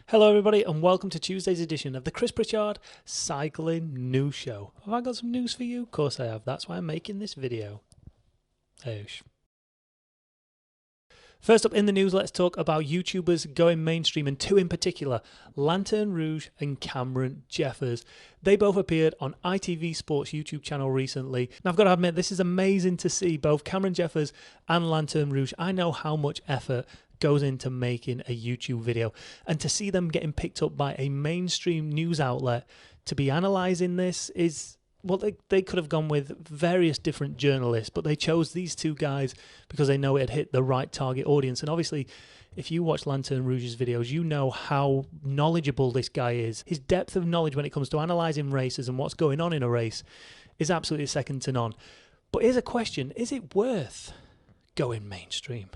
Hello everybody and welcome to Tuesday's edition of the Chris Pritchard Cycling News Show. Have I got some news for you? Of course I have. That's why I'm making this video. First up in the news, let's talk about YouTubers going mainstream, and two in particular, Lanterne, Rouge and Cameron Jeffers. They both appeared on ITV Sports YouTube channel recently. Now I've got to admit, this is amazing to see both Cameron Jeffers and Lanterne Rouge. I know how much effort goes into making a YouTube video, and to see them getting picked up by a mainstream news outlet to be analysing this is, well, they could have gone with various different journalists, but they chose these two guys because they know it had hit the right target audience. And obviously, if you watch Lanterne Rouge's videos, you know how knowledgeable this guy is. His depth of knowledge when it comes to analysing races and what's going on in a race is absolutely second to none. But here's a question: is it worth going mainstream?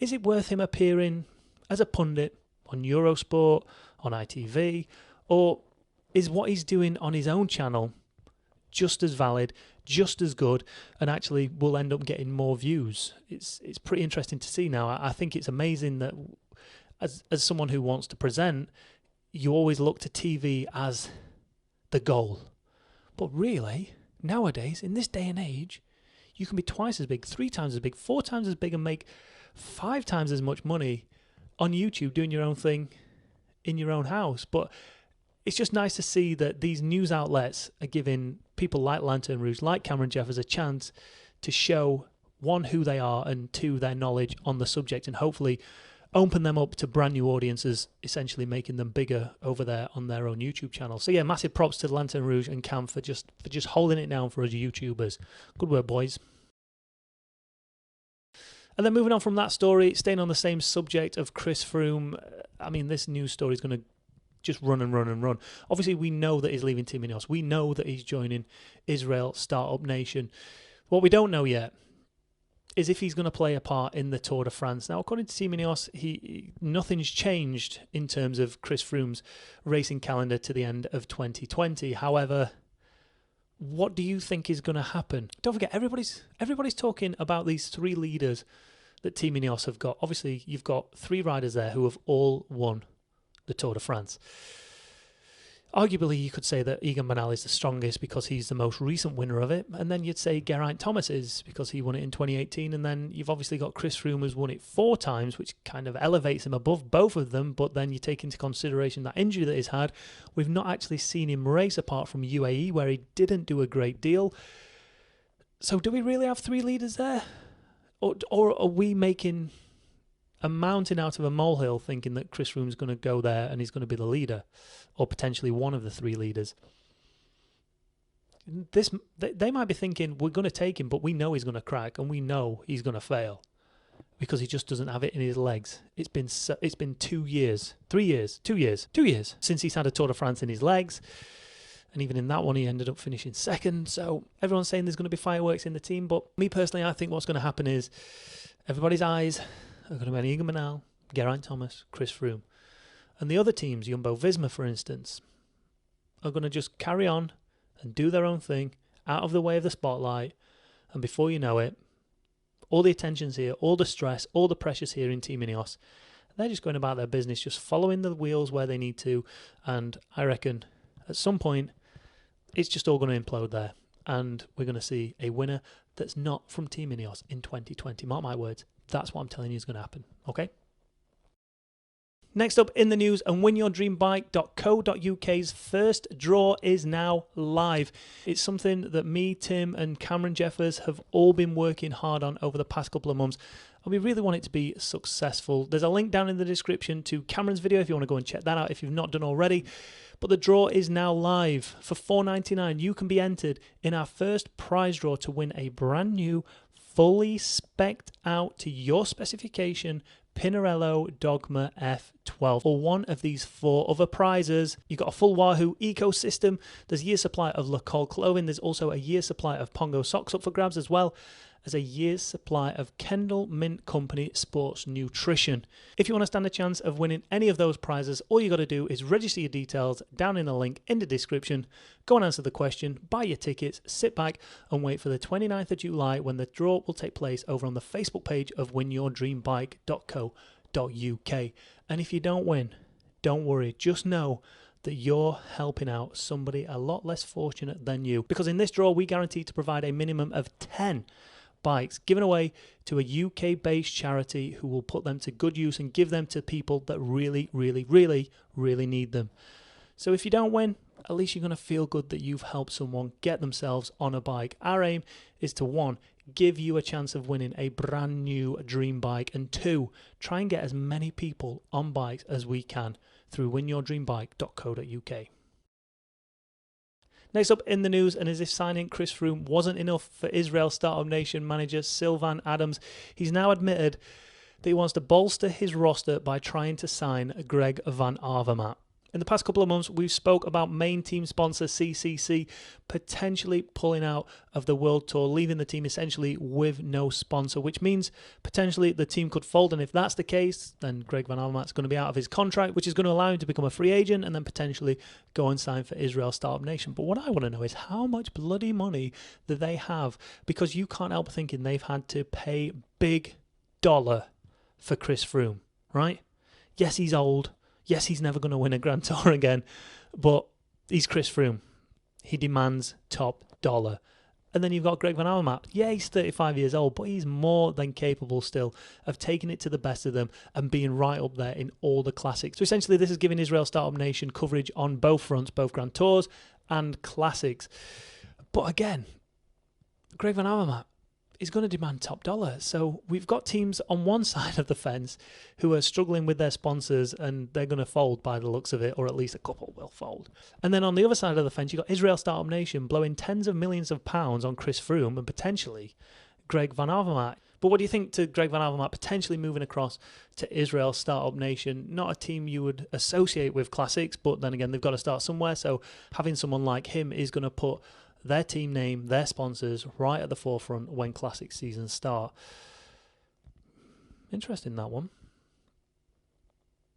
Is it worth him appearing as a pundit on Eurosport, on ITV, or is what he's doing on his own channel just as valid, just as good, and actually will end up getting more views? It's pretty interesting to see now. I think it's amazing that as someone who wants to present, you always look to TV as the goal. But really, nowadays, in this day and age, you can be twice as big, 3 times as big, 4 times as big, and make 5 times as much money on YouTube doing your own thing in your own house. But it's just nice to see that these news outlets are giving people like Lanterne Rouge, like Cameron Jeffers, a chance to show, one, who they are, and two, their knowledge on the subject, and hopefully open them up to brand new audiences, essentially making them bigger over there on their own YouTube channel. So yeah, massive props to Lanterne Rouge and Cam for just holding it down for us YouTubers. Good work, boys. And then moving on from that story, staying on the same subject of Chris Froome, I mean, this news story is going to just run and run and run. Obviously, we know that he's leaving Team INEOS. We know that he's joining Israel Startup Nation. What we don't know yet is if he's going to play a part in the Tour de France. Now, according to Team INEOS, nothing's changed in terms of Chris Froome's racing calendar to the end of 2020. However, what do you think is going to happen? Don't forget, everybody's talking about these 3 leaders that Team INEOS have got. Obviously, you've got 3 riders there who have all won the Tour de France. Arguably, you could say that Egan Bernal is the strongest because he's the most recent winner of it, and then you'd say Geraint Thomas is because he won it in 2018, and then you've obviously got Chris Froome who's won it 4 times, which kind of elevates him above both of them. But then you take into consideration that injury that he's had. We've not actually seen him race apart from UAE, where he didn't do a great deal. So do we really have 3 leaders there? Or are we making a mountain out of a molehill thinking that Chris Froome's going to go there and he's going to be the leader, or potentially one of the 3 leaders? They might be thinking, we're going to take him, but we know he's going to crack and we know he's going to fail because he just doesn't have it in his legs. It's been 2 years, 3 years, 2 years since he's had a Tour de France in his legs. And even in that one, he ended up finishing second. So everyone's saying there's going to be fireworks in the team. But me personally, I think what's going to happen is everybody's eyes are going to be on Egan Bernal, Geraint Thomas, Chris Froome. And the other teams, Jumbo-Visma, for instance, are going to just carry on and do their own thing, out of the way of the spotlight. And before you know it, all the attention's here, all the stress, all the pressure's here in Team INEOS. They're just going about their business, just following the wheels where they need to. And I reckon at some point, it's just all going to implode there. And we're going to see a winner that's not from Team INEOS in 2020. Mark my words. That's what I'm telling you is going to happen. Okay? Next up in the news, and winyourdreambike.co.uk's first draw is now live. It's something that me, Tim, and Cameron Jeffers have all been working hard on over the past couple of months, and we really want it to be successful. There's a link down in the description to Cameron's video if you want to go and check that out if you've not done already. But the draw is now live. For $4.99, you can be entered in our first prize draw to win a brand new, fully spec'd out to your specification Pinarello Dogma F12 or one of these 4 other prizes. You've got a full Wahoo ecosystem. There's a year's supply of Le Col clothing. There's also a year's supply of Pongo socks up for grabs, as well as a year's supply of Kendall Mint Company Sports Nutrition. If you want to stand a chance of winning any of those prizes, all you got to do is register your details down in the link in the description, go and answer the question, buy your tickets, sit back and wait for the 29th of July when the draw will take place over on the Facebook page of winyourdreambike.co.uk. And if you don't win, don't worry. Just know that you're helping out somebody a lot less fortunate than you. Because in this draw, we guarantee to provide a minimum of 10 bikes given away to a UK-based charity who will put them to good use and give them to people that really, really, really, really need them. So if you don't win, at least you're going to feel good that you've helped someone get themselves on a bike. Our aim is to, 1, give you a chance of winning a brand new dream bike, and 2, try and get as many people on bikes as we can through winyourdreambike.co.uk. Next up in the news, and as if signing Chris Froome wasn't enough for Israel Startup Nation manager Sylvan Adams, he's now admitted that he wants to bolster his roster by trying to sign Greg Van Avermaet. In the past couple of months, we've spoke about main team sponsor CCC potentially pulling out of the World Tour, leaving the team essentially with no sponsor, which means potentially the team could fold. And if that's the case, then Greg Van Avermaet's going to be out of his contract, which is going to allow him to become a free agent and then potentially go and sign for Israel Startup Nation. But what I want to know is how much bloody money that they have, because you can't help thinking they've had to pay big dollar for Chris Froome, right? Yes, he's old. Yes, he's never going to win a Grand Tour again, but he's Chris Froome. He demands top dollar. And then you've got Greg Van Avermaet. Yeah, he's 35 years old, but he's more than capable still of taking it to the best of them and being right up there in all the classics. So essentially, this is giving Israel Startup Nation coverage on both fronts, both Grand Tours and classics. But again, Greg Van Avermaet is going to demand top dollar. So we've got teams on one side of the fence who are struggling with their sponsors and they're going to fold by the looks of it, or at least a couple will fold. And then on the other side of the fence, you've got Israel Startup Nation blowing tens of millions of pounds on Chris Froome and potentially Greg Van Avermaet. But what do you think to Greg Van Avermaet potentially moving across to Israel Startup Nation? Not a team you would associate with classics, but then again, they've got to start somewhere. So having someone like him is going to put their team name, their sponsors, right at the forefront when classic seasons start. Interesting, that one.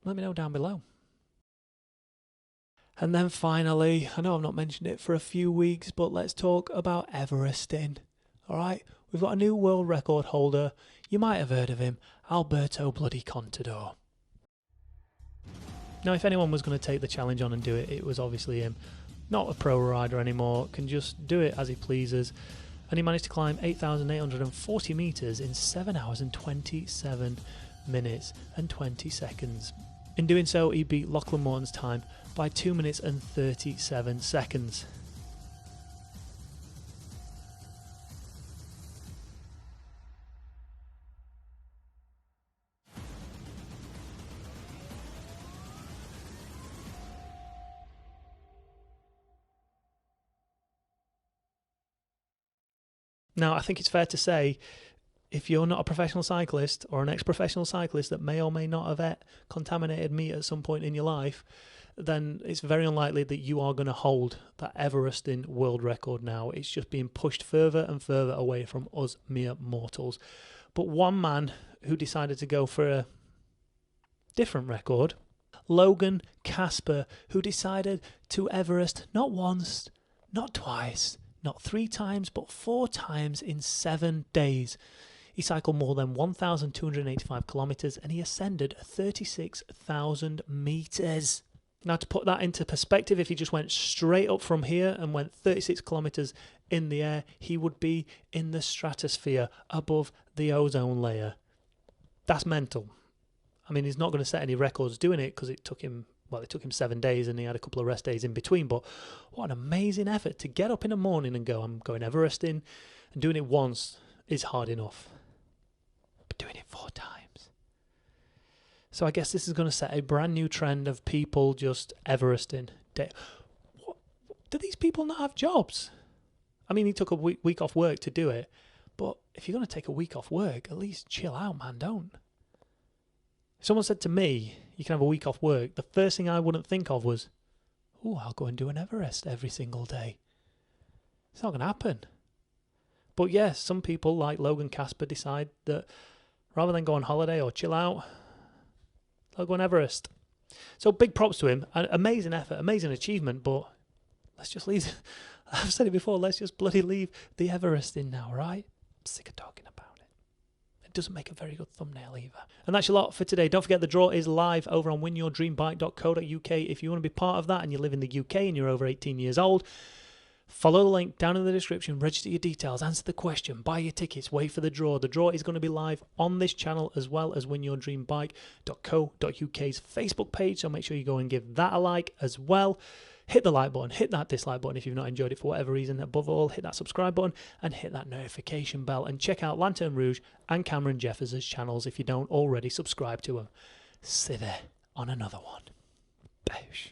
Let me know down below. And then finally, I know I've not mentioned it for a few weeks, but let's talk about Everesting. All right, we've got a new world record holder. You might have heard of him, Alberto bloody Contador. Now, if anyone was going to take the challenge on and do it, it was obviously him. Not a pro rider anymore, can just do it as he pleases. And he managed to climb 8,840 metres in 7 hours and 27 minutes and 20 seconds. In doing so, he beat Lachlan Morton's time by 2 minutes and 37 seconds. Now, I think it's fair to say, if you're not a professional cyclist or an ex-professional cyclist that may or may not have ate contaminated meat at some point in your life, then it's very unlikely that you are going to hold that Everesting world record now. It's just being pushed further and further away from us mere mortals. But one man who decided to go for a different record, Logan Casper, who decided to Everest not once, not twice, not 3 times, but 4 times in 7 days. He cycled more than 1,285 kilometres and he ascended 36,000 metres. Now, to put that into perspective, if he just went straight up from here and went 36 kilometres in the air, he would be in the stratosphere above the ozone layer. That's mental. I mean, he's not going to set any records doing it because it took him 7 days and he had a couple of rest days in between. But what an amazing effort to get up in the morning and go, I'm going Everesting, and doing it once is hard enough. But doing it 4 times. So I guess this is going to set a brand new trend of people just Everesting. Do these people not have jobs? I mean, he took a week off work to do it. But if you're going to take a week off work, at least chill out, man, don't. If someone said to me, you can have a week off work, the first thing I wouldn't think of was, I'll go and do an Everest every single day. It's not going to happen. But yes, some people like Logan Casper decide that rather than go on holiday or chill out, they'll go on Everest. So big props to him. An amazing effort, amazing achievement, but let's just leave. I've said it before, let's just bloody leave the Everest in now, right? I'm sick of talking about it. It doesn't make a very good thumbnail either. And that's your lot for today. Don't forget the draw is live over on winyourdreambike.co.uk. If you want to be part of that and you live in the UK and you're over 18 years old, follow the link down in the description, register your details, answer the question, buy your tickets, wait for the draw. The draw is going to be live on this channel as well as winyourdreambike.co.uk's Facebook page, so make sure you go and give that a like as well. Hit the like button, hit that dislike button if you've not enjoyed it for whatever reason. Above all, hit that subscribe button and hit that notification bell. And check out Lanterne Rouge and Cameron Jeffers' channels if you don't already subscribe to them. See there on another one. Boosh.